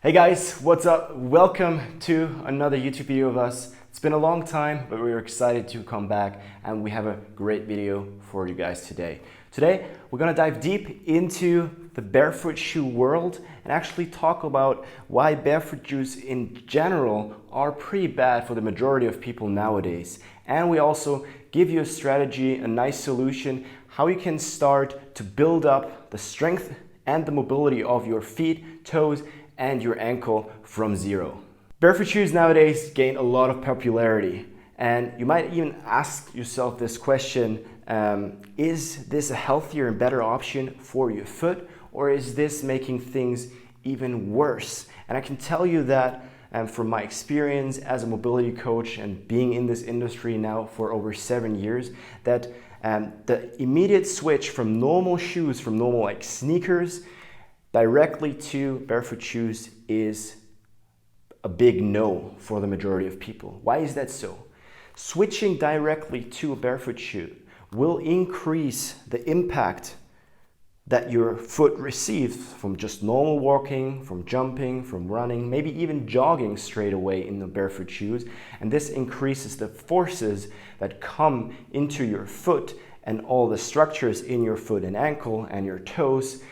Hey guys, what's up? Welcome to another YouTube video of us. It's been a long time, but we're excited to come back and we have a great video for you guys today. Today, we're gonna dive deep into the barefoot shoe world and actually talk about why barefoot shoes in general are pretty bad for the majority of people nowadays. And we also give you a strategy, a nice solution, how you can start to build up the strength and the mobility of your feet, toes, and your ankle from zero. Barefoot shoes nowadays gain a lot of popularity, and you might even ask yourself this question, is this a healthier and better option for your foot, or is this making things even worse? And I can tell you that from my experience as a mobility coach and being in this industry now for over 7 years, that the immediate switch from normal shoes, from normal like sneakers, directly to barefoot shoes is a big no for the majority of people. Why is that so? Switching directly to a barefoot shoe will increase the impact that your foot receives from just normal walking, from jumping, from running, maybe even jogging straight away in the barefoot shoes. And this increases the forces that come into your foot and all the structures in your foot and ankle and your toes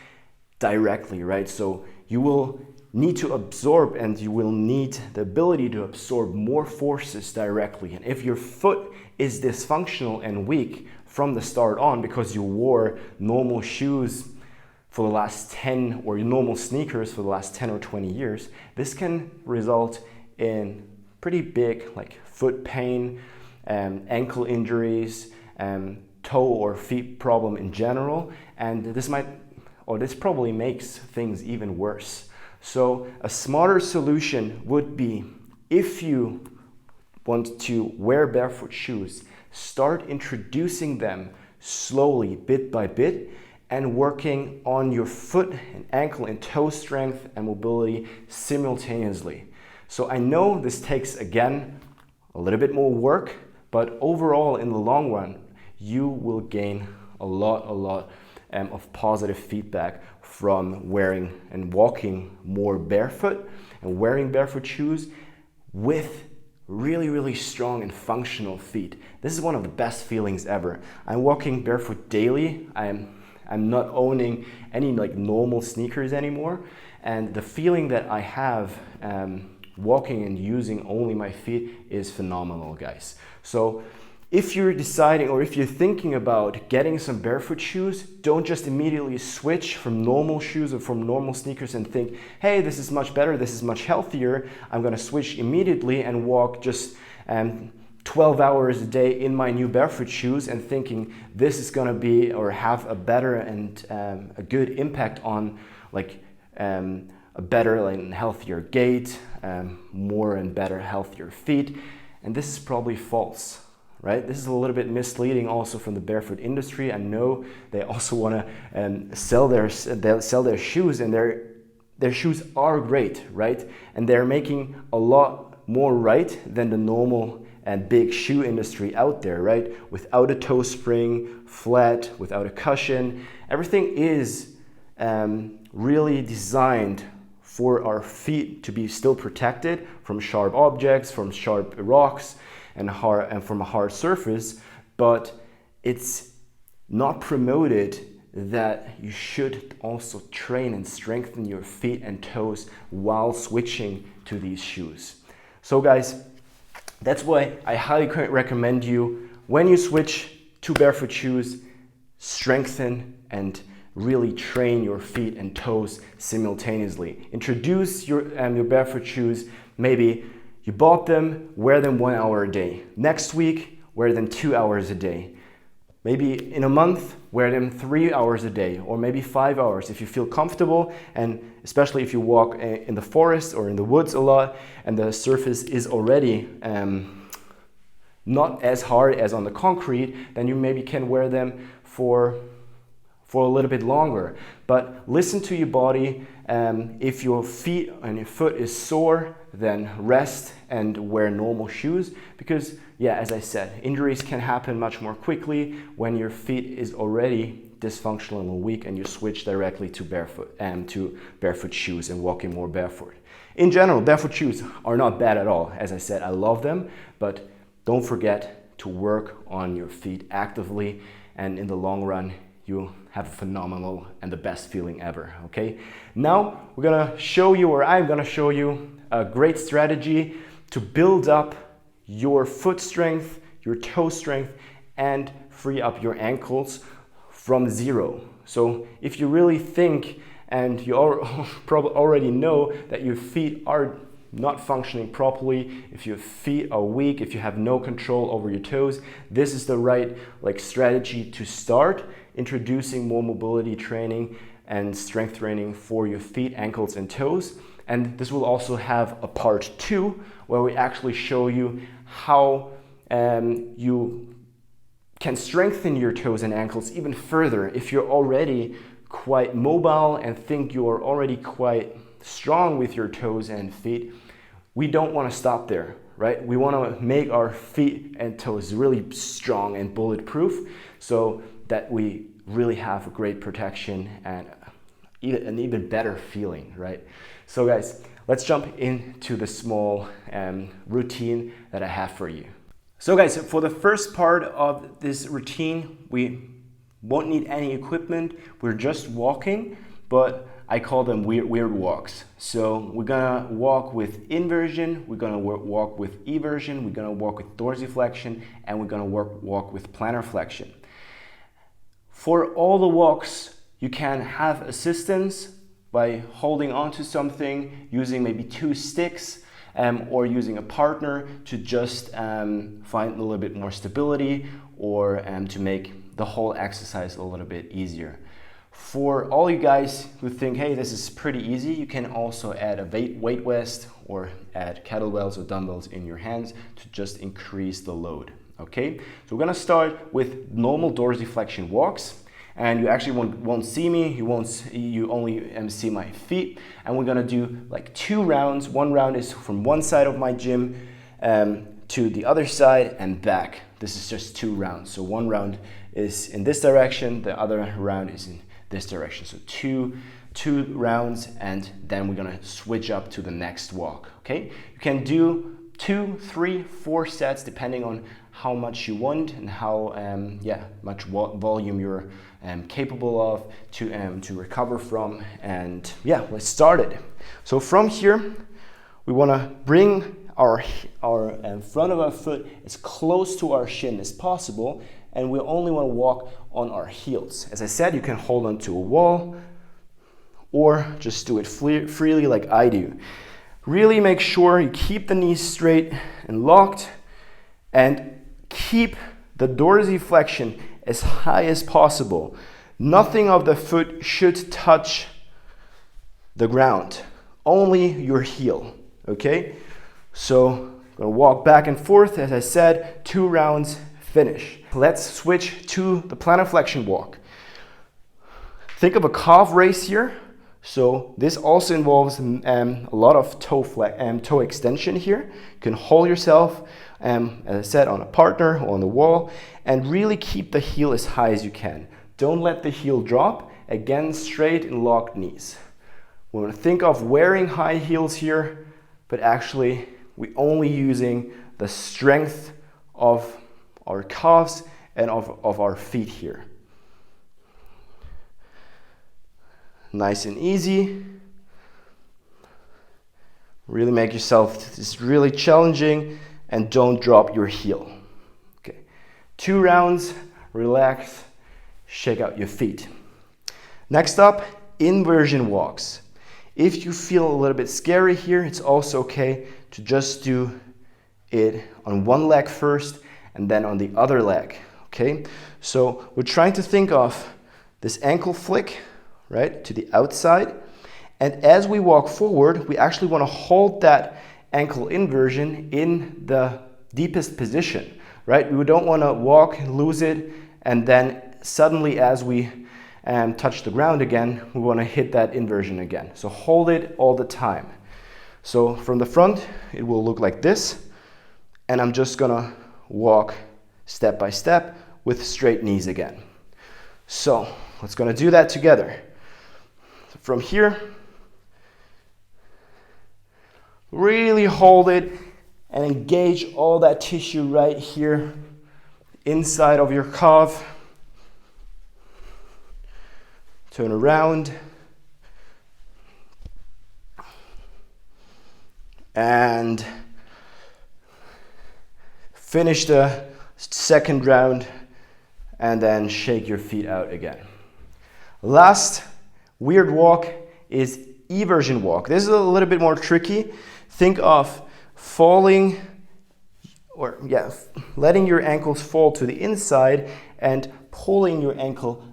directly, right? So you will need to absorb and you will need the ability to absorb more forces directly. And if your foot is dysfunctional and weak from the start on because you wore normal shoes for the last 10 or normal sneakers for the last 10 or 20 years, this can result in pretty big like foot pain, ankle injuries, toe or feet problem in general. And this probably makes things even worse. So a smarter solution would be, if you want to wear barefoot shoes, start introducing them slowly, bit by bit, and working on your foot and ankle and toe strength and mobility simultaneously. So I know this takes, again, a little bit more work, but overall in the long run, you will gain a lot of positive feedback from wearing and walking more barefoot and wearing barefoot shoes with really strong and functional feet. This is one of the best feelings ever. I'm walking barefoot daily. I'm not owning any like normal sneakers anymore, and the feeling that I have walking and using only my feet is phenomenal, guys. So if you're deciding or if you're thinking about getting some barefoot shoes, don't just immediately switch from normal shoes or from normal sneakers and think, hey, this is much better, this is much healthier, I'm gonna switch immediately and walk just 12 hours a day in my new barefoot shoes and thinking this is gonna be or have a better and a good impact on like a better and healthier gait, more and better healthier feet. And this is probably false. Right? This is a little bit misleading also from the barefoot industry. I know they also want to sell their shoes, and their shoes are great, right? And they're making a lot more right than the normal and big shoe industry out there, right? Without a toe spring, flat, without a cushion. Everything is really designed for our feet to be still protected from sharp objects, from sharp rocks, and from a hard surface, but it's not promoted that you should also train and strengthen your feet and toes while switching to these shoes. So guys, that's why I highly recommend you, when you switch to barefoot shoes, strengthen and really train your feet and toes simultaneously. Introduce your barefoot shoes. Maybe you bought them, wear them 1 hour a day. Next week, wear them 2 hours a day. Maybe in a month, wear them 3 hours a day, or maybe 5 hours if you feel comfortable, and especially if you walk in the forest or in the woods a lot and the surface is already not as hard as on the concrete, then you maybe can wear them for a little bit longer. But listen to your body. If your feet and your foot is sore, then rest and wear normal shoes, because yeah, as I said, injuries can happen much more quickly when your feet is already dysfunctional and weak and you switch directly to barefoot shoes and walking more barefoot. In general, barefoot shoes are not bad at all. As I said, I love them, but don't forget to work on your feet actively, and in the long run, you'll have a phenomenal and the best feeling ever, okay? Now, we're gonna show you, or I'm gonna show you a great strategy to build up your foot strength, your toe strength, and free up your ankles from zero. So if you really think, and you probably already know that your feet are not functioning properly, if your feet are weak, if you have no control over your toes, this is the right strategy to start introducing more mobility training and strength training for your feet, ankles, and toes. And this will also have a part 2 where we actually show you how you can strengthen your toes and ankles even further if you're already quite mobile and think you're already quite strong with your toes and feet. We don't want to stop there, right? We want to make our feet and toes really strong and bulletproof so that we really have a great protection and an even better feeling, right? So guys, let's jump into the small routine that I have for you. So guys, for the first part of this routine, we won't need any equipment. We're just walking, but I call them weird walks. So we're gonna walk with inversion, we're gonna walk with eversion, we're gonna walk with dorsiflexion, and we're gonna walk with plantar flexion. For all the walks, you can have assistance by holding onto something, using maybe 2 sticks, or using a partner to just find a little bit more stability, or to make the whole exercise a little bit easier. For all you guys who think, hey, this is pretty easy, you can also add a weight vest or add kettlebells or dumbbells in your hands to just increase the load, okay? So we're gonna start with normal dorsiflexion walks, and you actually won't see me, you only see my feet, and we're gonna do 2 rounds. 1 round is from one side of my gym to the other side and back. This is just 2 rounds. So 1 round is in this direction, the other round is in this direction. So two rounds, and then we're gonna switch up to the next walk, okay? You can do 2, 3, 4 sets depending on how much you want and how much volume you're capable of to recover from. And yeah, let's start it. So from here, we wanna bring our front of our foot as close to our shin as possible, and we only want to walk on our heels. As I said, you can hold onto a wall or just do it freely like I do. Really make sure you keep the knees straight and locked, and keep the dorsiflexion as high as possible. Nothing of the foot should touch the ground, only your heel, okay? So I'm gonna walk back and forth, as I said, 2 rounds, finish. Let's switch to the plantar flexion walk. Think of a calf raise here. So this also involves a lot of toe extension here. You can hold yourself, as I said, on a partner or on the wall, and really keep the heel as high as you can. Don't let the heel drop. Again, straight and locked knees. We're gonna think of wearing high heels here, but actually we're only using the strength of our calves and of our feet here. Nice and easy. Really make yourself, it's really challenging, and don't drop your heel. Okay, 2 rounds, relax, shake out your feet. Next up, inversion walks. If you feel a little bit scary here, it's also okay to just do it on one leg first and then on the other leg, okay? So we're trying to think of this ankle flick, right, to the outside. And as we walk forward, we actually want to hold that ankle inversion in the deepest position, right? We don't want to walk, lose it, and then suddenly as we touch the ground again, we want to hit that inversion again. So hold it all the time. So from the front, it will look like this, and I'm just gonna walk step by step with straight knees again. So let's gonna do that together. So from here, Really hold it and engage all that tissue right here inside of your calf. Turn around. And finish the second round and then shake your feet out again. Last weird walk is eversion walk. This is a little bit more tricky. Think of falling letting your ankles fall to the inside and pulling your ankle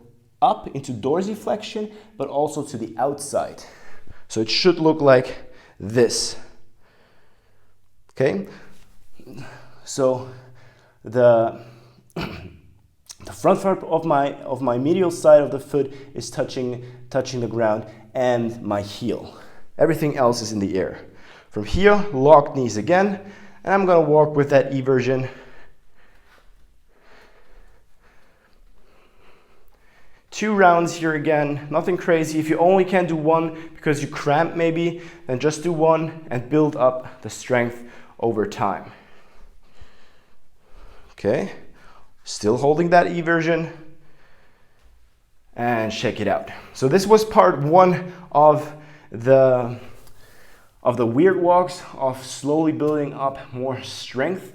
up into dorsiflexion, but also to the outside. So it should look like this. Okay? So the front part of my medial side of the foot is touching the ground and my heel. Everything else is in the air. From here, locked knees again, and I'm going to walk with that eversion. Two rounds here again, nothing crazy. If you only can do one because you cramp maybe, then just do one and build up the strength over time. Okay, still holding that eversion and shake it out. So this was part one of the weird walks, of slowly building up more strength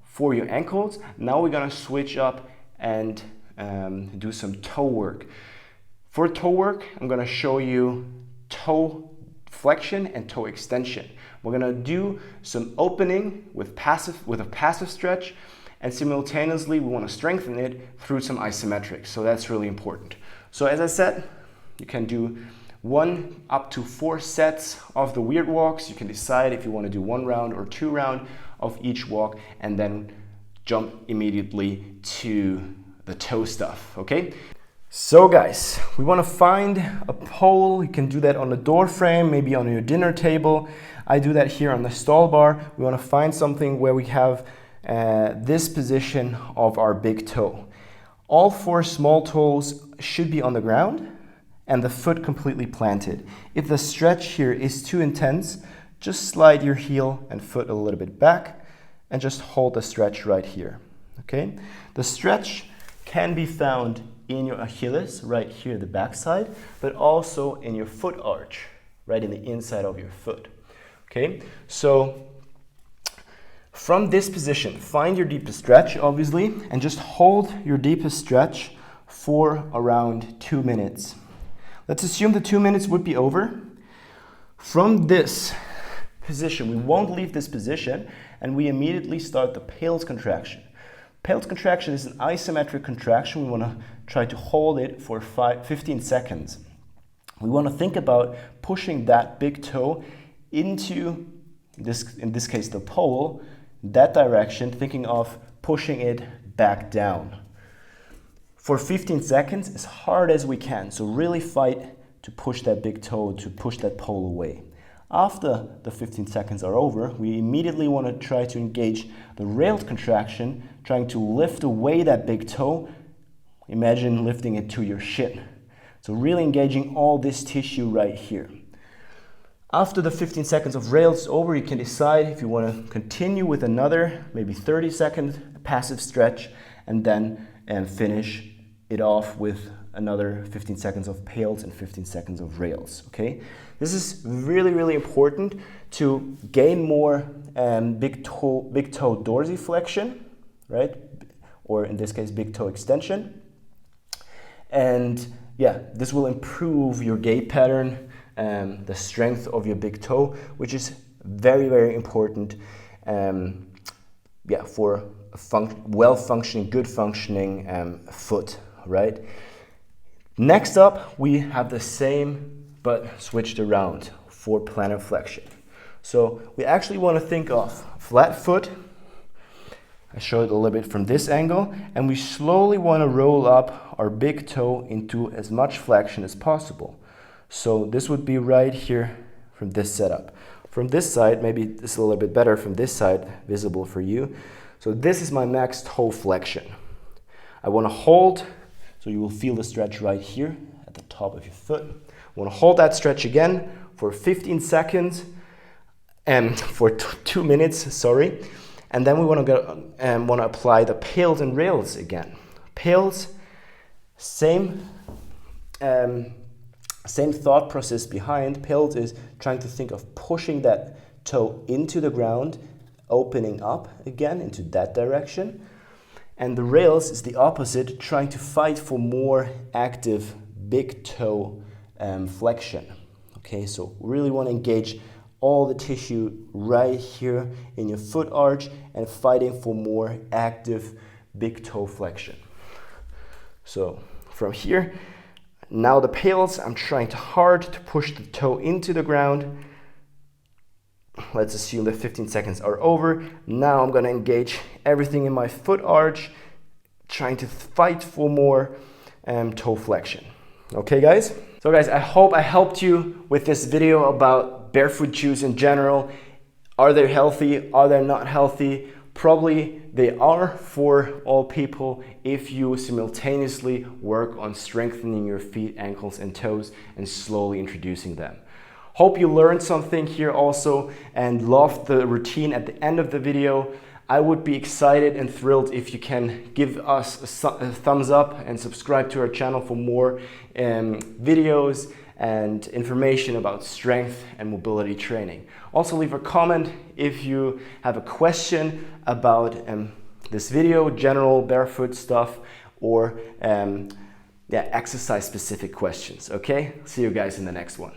for your ankles. Now we're gonna switch up and do some toe work. For toe work, I'm gonna show you toe flexion and toe extension. We're gonna do some opening with a passive stretch, and simultaneously we want to strengthen it through some isometrics. So that's really important. So as I said, you can do 1 up to 4 sets of the weird walks. You can decide if you want to do 1 round or 2 rounds of each walk, and then jump immediately to the toe stuff, okay? So guys, we want to find a pole. You can do that on the door frame, maybe on your dinner table. I do that here on the stall bar. We want to find something where we have this position of our big toe. All 4 small toes should be on the ground and the foot completely planted. If the stretch here is too intense, just slide your heel and foot a little bit back and just hold the stretch right here, okay? The stretch can be found in your Achilles, right here, the backside, but also in your foot arch, right in the inside of your foot, okay? So from this position, find your deepest stretch, obviously, and just hold your deepest stretch for around 2 minutes. Let's assume the 2 minutes would be over. From this position, we won't leave this position, and we immediately start the patel's contraction. Patel's contraction is an isometric contraction. We want to try to hold it for 15 seconds. We want to think about pushing that big toe into, in this case, the pole, that direction, thinking of pushing it back down. For 15 seconds, as hard as we can. So really fight to push that big toe, to push that pole away. After the 15 seconds are over, we immediately want to try to engage the railed contraction, trying to lift away that big toe. Imagine lifting it to your shin. So really engaging all this tissue right here. After the 15 seconds of rails is over, you can decide if you want to continue with another, maybe 30-second passive stretch, and then finish it off with another 15 seconds of pales and 15 seconds of rails, okay? This is really, really important to gain more big toe dorsiflexion, right? Or in this case, big toe extension. And yeah, this will improve your gait pattern, the strength of your big toe, which is very, very important for a well-functioning, good functioning foot, right? Next up, we have the same but switched around for plantar flexion. So we actually want to think of flat foot. I showed it a little bit from this angle, and we slowly want to roll up our big toe into as much flexion as possible. So this would be right here from this setup. From this side, maybe this is a little bit better from this side, visible for you. So this is my max toe flexion. I want to hold, so you will feel the stretch right here at the top of your foot. I want to hold that stretch again for 15 seconds. for 2 minutes, sorry. And then we want to apply the pails and rails again. Pails, same thought process behind. Pails is trying to think of pushing that toe into the ground, opening up again into that direction. And the rails is the opposite, trying to fight for more active big toe flexion. Okay, so really want to engage all the tissue right here in your foot arch and fighting for more active big toe flexion. So from here, now the pails, I'm trying hard to push the toe into the ground. Let's assume the 15 seconds are over. Now I'm going to engage everything in my foot arch, trying to fight for more toe flexion. Okay, guys? So guys, I hope I helped you with this video about barefoot shoes in general. Are they healthy? Are they not healthy? Probably they are for all people if you simultaneously work on strengthening your feet, ankles, and toes and slowly introducing them. Hope you learned something here also and loved the routine at the end of the video. I would be excited and thrilled if you can give us a thumbs up and subscribe to our channel for more videos and information about strength and mobility training. Also leave a comment if you have a question about this video, general barefoot stuff, or exercise specific questions. Okay, see you guys in the next one.